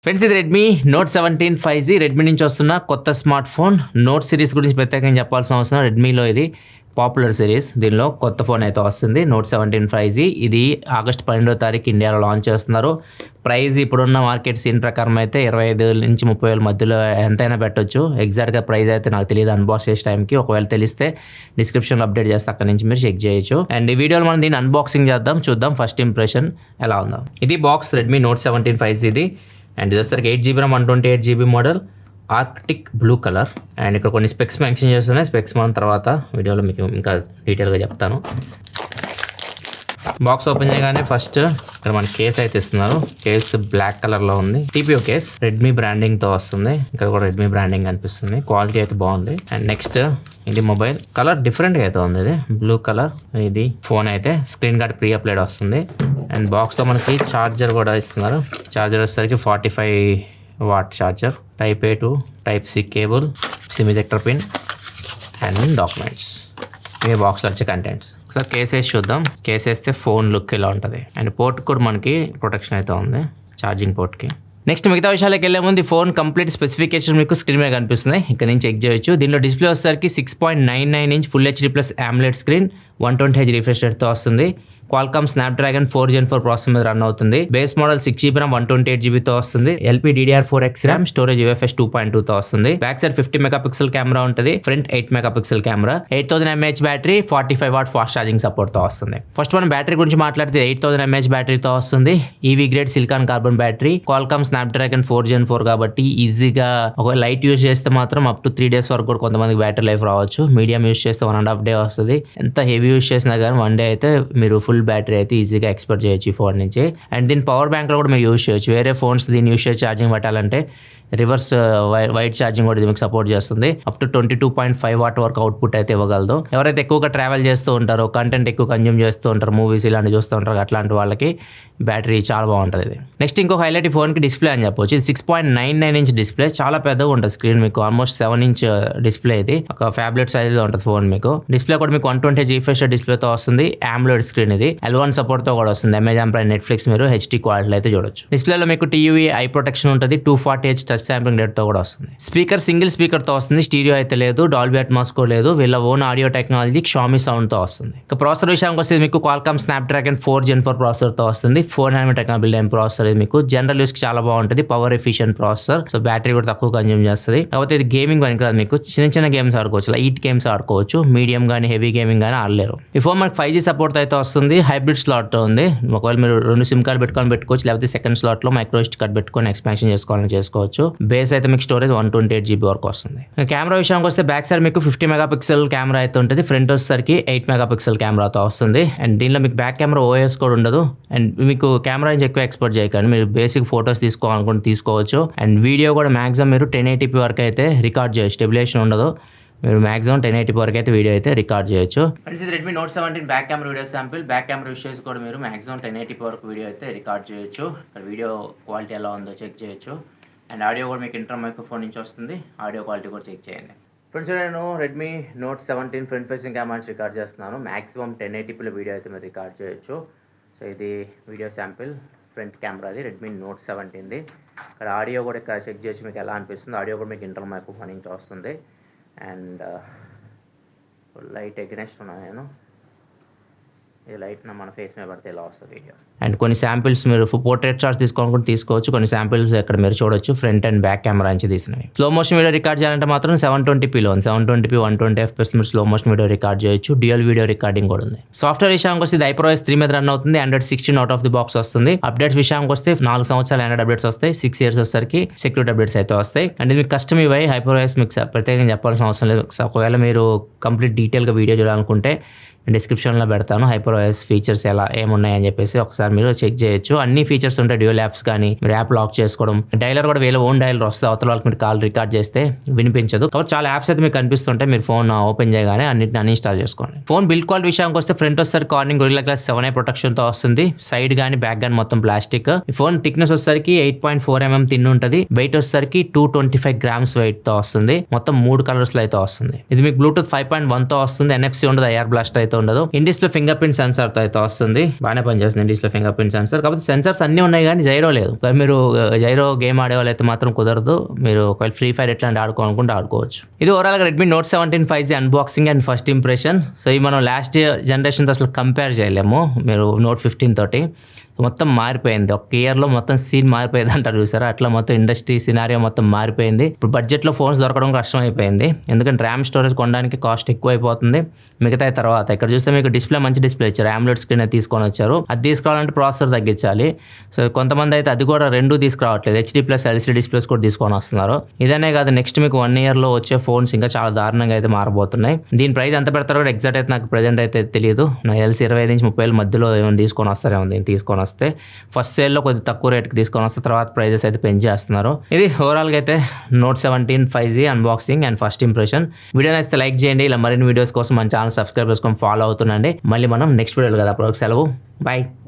Friends, ఇది Redmi note 17 5G Redmi నుంచి వస్తున్న కొత్త స్మార్ట్ ఫోన్. నోట్ సిరీస్ గురించి ప్రత్యేకంగా చెప్పాల్సిన అవసరం. రెడ్మీలో ఇది పాపులర్ సిరీస్. దీనిలో కొత్త ఫోన్ అయితే వస్తుంది, నోట్ 17 5G. ఇది ఆగస్టు 12వ తారీఖు ఇండియాలో లాంచ్ చేస్తున్నారు. ప్రైస్ ఇప్పుడున్న మార్కెట్ సీన్ ప్రకారం అయితే 25,000 నుంచి 30,000 మధ్యలో ఎంతైనా పెట్టొచ్చు. ఎగ్జాక్ట్గా ప్రైస్ అయితే నాకు తెలియదు అన్బాక్స్ చేసే టైంకి. ఒకవేళ తెలిస్తే డిస్క్రిప్షన్లో అప్డేట్ చేస్తే అక్కడ నుంచి మీరు చెక్ చేయొచ్చు. అండ్ ఈ వీడియోలో మనం దీన్ని అన్బాక్సింగ్ చేద్దాం, చూద్దాం ఫస్ట్ ఇంప్రెషన్ ఎలా ఉందో. ఇది బాక్స్ రెడ్మీ నోట్ 17 5G ఇది. అండ్ ఇది వచ్చేసరికి 8GB RAM 128GB model, Arctic blue colour. And ఇక్కడ కొన్ని స్పెక్స్ మెన్షన్ చేస్తున్నాయి. స్పెక్స్ మనం తర్వాత వీడియోలో మీకు ఇంకా డీటెయిల్గా చెప్తాను. బాక్స్ ఓపెన్ చేయగానే ఫస్ట్ ఇక్కడ మన కేస్ అయితే ఇస్తున్నారు. కేస్ బ్లాక్ కలర్లో ఉంది. TPO కేస్, రెడ్మీ బ్రాండింగ్తో వస్తుంది. ఇక్కడ కూడా రెడ్మీ బ్రాండింగ్ అనిపిస్తుంది. క్వాలిటీ అయితే బాగుంది. అండ్ నెక్స్ట్ ఇది మొబైల్ కలర్ డిఫరెంట్గా అయితే ఉంది. ఇది బ్లూ కలర్. ఇది ఫోన్ అయితే స్క్రీన్ గార్డ్ ప్రీ అప్లైడ్ వస్తుంది. అండ్ బాక్స్తో మనకి ఛార్జర్ కూడా ఇస్తున్నారు. ఛార్జర్ వచ్చేసరికి 45W charger, Type A to Type C cable, SIM ejector pin and documents. ఇవే బాక్స్లో వచ్చే కంటెంట్స్. ఒకసారి కేస్ వేసి చూద్దాం. కేస్ వేస్తే ఫోన్ లుక్ ఇలా ఉంటుంది. అండ్ పోర్ట్ కూడా మనకి ప్రొటెక్షన్ అయితే ఉంది, ఛార్జింగ్ పోర్ట్కి. నెక్స్ట్ మిగతా విషయాలకు వెళ్ళే ముందు ఫోన్ కంప్లీట్ స్పెసిఫికేషన్ మీకు స్క్రీన్ మీద కనిపిస్తుంది, ఇక్కడ నుంచి చెక్ చేయొచ్చు. దీనిలో డిస్ప్లే వచ్చేసరికి 6.99 inch full HD plus AMOLED screen, 120Hz refresh రేట్తో వస్తుంది. క్వాల్కామ్ స్నాప్డ్రాగన్ 4 Gen 4 ప్రాసెసర్ మీద రన్ అవుతుంది. Base model 6GB RAM 128GB వస్తుంది. LPDDR4X RAM, స్టోరేజ్ UFS 2.2తో వస్తుంది. బ్యాక్ సైడ్ 50 మెగాపిక్సెల్ కెమెరా ఉంటుంది, front 8 megapixel camera, 8000 mAh battery, 45W fast charging సపోర్ట్తో వస్తుంది. First మనం బ్యాటరీ గురించి మాట్లాడితే 8000 mAh బ్యాటరీతో వస్తుంది. EV grade silicon carbon battery, Qualcomm Snapdragon 4 Gen 4 కాబట్టి ఈజీగా ఒక లైట్ యూజ్ చేస్తే మాత్రం అప్ టు 3 days వరకు కూడా కొంతమందికి బ్యాటరీ లైఫ్ రావచ్చు. మీడియం యూజ్ చేస్తే 1.5 day వస్తుంది. ఎంత హెవీ యూజ్ చేసినా కానీ 1 day అయితే మీరు ఫుల్ బ్యాటరీ అయితే ఈజీగా ఎక్స్పెక్ట్ చేయొచ్చు ఈ ఫోన్ నుంచి. అండ్ దీని పవర్ బ్యాంక్లో కూడా మీరు యూజ్ చేయొచ్చు. వేరే ఫోన్స్ దీన్ని యూజ్ చేసి ఛార్జింగ్ పెట్టాలంటే రివర్స్ వైట్ ఛార్జింగ్ కూడా మీకు సపోర్ట్ చేస్తుంది. అప్ టు 22.5W వరకు అవుట్పుట్ అయితే ఇవ్వగలదు. ఎవరైతే ఎక్కువగా ట్రావెల్ చేస్తూ ఉంటారో, కంటెంట్ ఎక్కువ కన్జ్యూమ్ చేస్తూ ఉంటారు, మూవీస్ ఇలాంటివి చూస్తూ ఉంటారు, అట్లాంటి వాళ్ళకి బ్యాటరీ చాలా బాగుంటుంది ఇది. నెక్స్ట్ ఇంకొక హైలైట్ ఈ ఫోన్కి డిస్ప్లే అని చెప్పొచ్చు. ఇది 6.99 ఇంచ్ డిస్ప్లే, చాలా పెద్దగా ఉంటుంది స్క్రీన్. మీకు ఆల్మోస్ట్ 7 ఇంచ్ డిస్ప్లే. ఇది ఒక ఫ్యాబ్లెట్ సైజ్లో ఉంటుంది ఫోన్. మీకు డిస్ప్లే కూడా మీకు 120Hz రిఫ్రెష్ డిస్ప్లేతో వస్తుంది. AMOLED స్క్రీన్ ఇది, L1 సపోర్ట్తో కూడా వస్తుంది. Amazon Prime, Netflix మీరు HD క్వాలిటీలో అయితే చూడొచ్చు. డిస్ప్లేలో మీకు TUV ఐ ప్రొటెక్షన్ ఉంటుంది. 240Hz టచ్ శాంప్లింగ్ రేట్తో కూడా వస్తుంది. స్పీకర్ సింగిల్ స్పీకర్తో వస్తుంది, స్టీరియో అయితే లేదు, డాల్బీ అట్మాస్ కూడా లేదు. వీళ్ళ ఓన్ ఆడియో టెక్నాలజీ Xiaomi సౌండ్తో వస్తుంది. ఇక ప్రాసెసర్ విషయానికి వస్తే మీకు Qualcomm Snapdragon 4 Gen 4 ప్రాసెసర్తో వస్తుంది. 4nm బిల్డ్ అయిన ప్రాసెసర్. ఇది మీకు జనరల్ యూస్కి చాలా బాగుంటుంది, power efficient processor. So battery కూడా తక్కువ కన్జ్యూమ్ చేస్తుంది. కాకపోతే ఇది గేమింగ్ పనికిరాదు. మీకు చిన్న గేమ్స్ ఆడుకోవచ్చు, లైట్ గేమ్స్ ఆడుకోవచ్చు. మీడియం కానీ హెవీ గేమింగ్ కానీ ఆడలేరు. ఈ ఫోన్ మనకి 5G సపోర్ట్ అయితే వస్తుంది. హైబ్రిడ్ స్లాట్ ఉంది. ఒకవేళ మీరు 2 సిమ్ కార్డ్ పెట్టుకోవచ్చు, లేకపోతే సెకండ్ స్లాట్లో మైక్రో SD కార్డ్ పెట్టుకొని ఎక్స్పాన్షన్ చేసుకోవచ్చు. బేస్ అయితే మీకు స్టోరేజ్ 128GB వరకు వస్తుంది. కెమెరా విషయానికి వస్తే బ్యాక్ సైడ్ మీకు 50 మెగాపిక్సెల్ కెమెరా అయితే ఉంటుంది. ఫ్రంట్ వచ్చేసరికి 8 మెగాపిక్సెల్ కెమెరాతో వస్తుంది. అండ్ దీనిలో మీకు బ్యాక్ కెమెరా OS కూడా ఉండదు. అండ్ మీకు కెమెరా నుంచి ఎక్కువ ఎక్స్పెక్ట్ చేయకండి. మీరు బేసిక్ ఫోటోస్ తీసుకోవాలనుకుంటే తీసుకోవచ్చు. అండ్ వీడియో కూడా మాక్సిమం మీరు 1080p వరకు అయితే రికార్డ్ చేయొచ్చు. స్టెబిలేషన్ ఉండదు. మీరు మాక్సిమం 1080p వరకు అయితే వీడియో అయితే రికార్డ్ చేయొచ్చు. ఫ్రెండ్స్, ఇది Redmi note 17 back camera video sample. Back camera విషయస్ కూడా మీరు మాక్సిమం 1080p వరకు వీడియో అయితే రికార్డ్ చేయొచ్చు. ఇక్కడ వీడియో క్వాలిటీ ఎలా ఉందో చెక్ చేయొచ్చు. అండ్ ఆడియో కూడా మీకు ఇంటర్ మైక్రోఫోన్ నుంచి వస్తుంది. ఆడియో క్వాలిటీ కూడా చెక్ చేయండి. ఫ్రెండ్స్, నేను Redmi note 17 front facing camera నుంచి రికార్డ్ చేస్తున్నాను. మాక్సిమం 1080pలో వీడియో అయితే మీరు రికార్డ్ చేయొచ్చు. సో ఇది వీడియో శాంపిల్, ఫ్రంట్ కెమెరాది రెడ్మీ నోట్ 17ది. ఇక్కడ ఆడియో కూడా ఇక్కడ చెక్ చేయొచ్చు మీకు ఎలా అనిపిస్తుంది. ఆడియో కూడా మీకు ఇంటర్ మైక్రోఫోన్ నుంచి వస్తుంది. అండ్ లైట్ ఎగ్నెస్ట్ ఉన్నాను నేను. ఈ లైట్ మన ఫేస్ మీద పడితే ఇలా వస్తుంది వీడియో. అండ్ కొన్ని శాంపిల్స్ మీరు పోర్ట్రేట్ షాట్స్ తీసుకోవాలనుకుంటే తీసుకోవచ్చు. కొన్ని శాంపిల్స్ ఇక్కడ మీరు చూడొచ్చు, ఫ్రంట్ అండ్ బ్యాక్ కెమెరా నుంచి తీసినవి. స్లో మోషన్ వీడియో రికార్డ్ చేయాలంటే మాత్రం 720pలో ఉంది. 720p 120fps మీరు స్లో మోషన్ వీడియో రికార్డ్ చేయొచ్చు. డ్యూయల్ వీడియో రికార్డింగ్ కూడా ఉంది. సాఫ్ట్వేర్ విషయానికి వస్తే ఇది HyperOS 3 మీద రన్ అవుతుంది. Android 16 out of the box వస్తుంది. అప్డేట్స్ విషయానికి వస్తే 4 సంవత్సరాలు Android అప్డేట్స్ వస్తాయి. 6 years వచ్చేసరికి సెక్యూరిటీ అప్డేట్స్ అయితే వస్తాయి. అండ్ ఇది మీకు కస్టమ్ ఇవ్వై HyperOS మీకు ప్రత్యేకంగా చెప్పాల్సిన అవసరం లేదు. ఒకవేళ మీరు కంప్లీట్ డీటెయిల్గా వీడియో చూడాలనుకుంటే డిస్క్రిప్షన్లో పెడతాను. HyperOS ఫీచర్స్ ఎలా ఏమున్నాయని చెప్పేసి ఒకసారి మీరు చెక్ చేయొచ్చు. అన్ని ఫీచర్స్ ఉంటాయి. డ్యూయల్ యాప్స్ కానీ మీరు యాప్ లాక్ చేసుకోవడం, డైలర్ కూడా వీళ్ళ ఓన్ డైలర్ వస్తుంది. అవతల వాళ్ళకి మీరు కాల్ రికార్డ్ చేస్తే వినిపించదు. కాబట్టి చాలా యాప్స్ అయితే మీకు కనిపిస్తుంటాయి. మీరు ఫోన్ ఓపెన్ చేయగానే అన్నింటిని అన్ఇన్స్టాల్ చేసుకోండి. ఫోన్ బిల్డ్ క్వాలిటీ విషయానికి వస్తే ఫ్రంట్ వచ్చేసరికి కార్నింగ్ గొరిల్లా గ్లాస్ 7i ప్రొటెక్షన్తో వస్తుంది. సైడ్ కానీ బ్యాక్ కానీ మొత్తం ప్లాస్టిక్. ఈ ఫోన్ థిక్నెస్ వచ్చేసరికి 8.4mm థిన్ ఉంటుంది. వెయిట్ వచ్చేసరికి 225 grams వెయిట్తో వస్తుంది. మొత్తం 3 కలర్స్లో అయితే వస్తుంది. ఇది మీకు బ్లూటూత్ 5.1తో వస్తుంది. NFC ఉండదు, IR బ్లాస్ట్ అయితే ఉండదు. ఇన్ డిస్ప్లే ఫింగర్ ప్రింట్ సెన్సార్తో అయితే వస్తుంది. బాగానే పనిచేస్తుంది in display finger print sensor. కాకపోతే సెన్సర్స్ అన్నీ ఉన్నాయి కానీ జైరో లేదు. మీరు జైరో గేమ్ ఆడే వాళ్ళైతే మాత్రం కుదరదు. మీరు ఒకవేళ ఫ్రీ ఫైర్ ఎట్లాంటి ఆడుకోవాలనుకుంటే ఆడుకోవచ్చు. ఇది ఓవరాల్గా Redmi note 17 5G unboxing and first impression. So ఇవి మనం లాస్ట్ జనరేషన్తో అసలు కంపేర్ చేయలేము. మీరు నోట్ 15 తోటి మొత్తం మారిపోయింది. ఒక ఇయర్లో మొత్తం సీన్ మారిపోయింది అంటారు చూసారా, అట్లా మొత్తం ఇండస్ట్రీ సినారియో మొత్తం మారిపోయింది. ఇప్పుడు బడ్జెట్లో ఫోన్స్ దొరకడం కష్టం అయిపోయింది. ఎందుకంటే ర్యామ్ స్టోరేజ్ కొనడానికి కాస్ట్ ఎక్కువ అయిపోతుంది. మిగతా తర్వాత ఇక్కడ చూస్తే మీకు డిస్ప్లే మంచి డిస్ప్లే ఇచ్చారు. AMOLED స్క్రీన్ అయితే తీసుకొని వచ్చారు. అది తీసుకురావాలంటే ప్రాసెసర్ తగ్గించాలి. సో కొంతమంది అయితే అది కూడా రెండు తీసుకురావట్లేదు. HD+ LCD డిస్ప్లేస్ కూడా తీసుకొని వస్తున్నారు. ఇదనే కాదు, నెక్స్ట్ మీకు 1 ఇయర్లో వచ్చే ఫోన్స్ ఇంకా చాలా దారుణంగా అయితే మారబోతున్నాయి. దీని ప్రైస్ ఎంత పెడతారో కూడా ఎగ్జాక్ట్ అయితే నాకు ప్రెజెంట్ అయితే తెలియదు. నాకు తెలిసి 25 నుంచి 30 మధ్యలో ఏమైనా తీసుకొని వస్తారేమో. దీన్ని తీసుకొని వస్తే ఫస్ట్ సేల్లో కొద్ది తక్కువ రేట్కి తీసుకొని వస్తే తర్వాత ప్రైజెస్ అయితే పెంచేస్తున్నారు. ఇది ఓవరాల్గా అయితే note 17 5G unboxing and first impression. Video నచ్చితే లైక్ చేయండి. ఇలా మరిన్ని వీడియోస్ కోసం మన ఛానల్ సబ్స్క్రైబ్ చేసుకొని ఫాలో అవుతుండండి. మళ్ళీ మనం నెక్స్ట్ వీడియోలో కదా, అప్పుడు సెలవు, బాయ్.